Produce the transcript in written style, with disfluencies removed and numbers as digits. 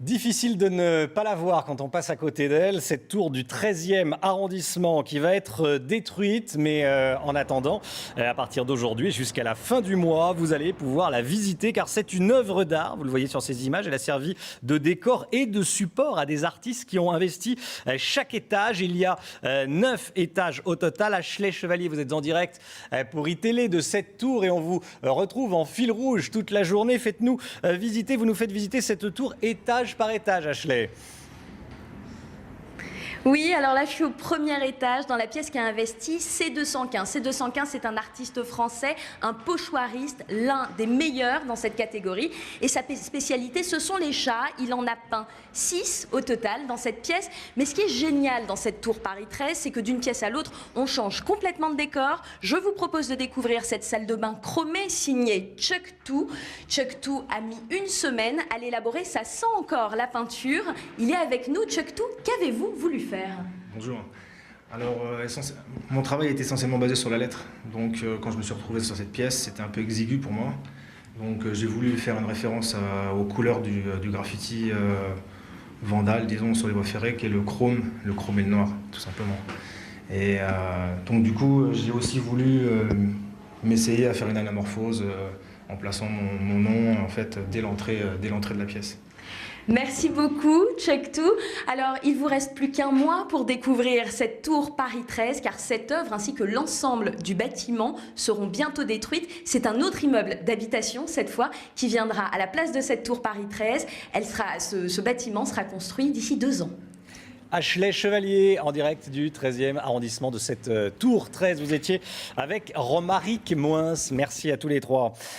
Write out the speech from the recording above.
Difficile de ne pas la voir quand on passe à côté d'elle, cette tour du 13e arrondissement qui va être détruite. Mais en attendant, à partir d'aujourd'hui jusqu'à la fin du mois, vous allez pouvoir la visiter car c'est une œuvre d'art. Vous le voyez sur ces images, elle a servi de décor et de support à des artistes qui ont investi chaque étage. Il y a 9 étages au total. Ashley Chevalier, vous êtes en direct pour iTélé de cette tour et on vous retrouve en fil rouge toute la journée. Faites-nous visiter, vous nous faites visiter cette tour étage par étage, Ashley. Oui, alors là, je suis au premier étage, dans la pièce qui a investi C215. C215, c'est un artiste français, un pochoiriste, l'un des meilleurs dans cette catégorie. Et sa spécialité, ce sont les chats. Il en a peint 6 au total dans cette pièce. Mais ce qui est génial dans cette tour Paris 13, c'est que d'une pièce à l'autre, on change complètement de décor. Je vous propose de découvrir cette salle de bain chromée signée Chuck Too. Chuck Too a mis une semaine à l'élaborer. Ça sent encore la peinture. Il est avec nous. Chuck Too, qu'avez-vous voulu faire ? Bonjour. Alors, mon travail est essentiellement basé sur la lettre. Donc, quand je me suis retrouvé sur cette pièce, c'était un peu exigu pour moi. Donc, j'ai voulu faire une référence aux couleurs du graffiti vandale, disons, sur les voies ferrées, qui est le chrome et le noir, tout simplement. Et donc, du coup, j'ai aussi voulu m'essayer à faire une anamorphose en plaçant mon nom, en fait, dès l'entrée de la pièce. Merci beaucoup, Chuck Too. Alors, il vous reste plus qu'un mois pour découvrir cette tour Paris 13, car cette œuvre ainsi que l'ensemble du bâtiment seront bientôt détruites. C'est un autre immeuble d'habitation, cette fois, qui viendra à la place de cette tour Paris 13. Ce bâtiment sera construit d'ici 2 ans. Ashley Chevalier, en direct du 13e arrondissement de cette tour 13. Vous étiez avec Romaric Moins. Merci à tous les trois.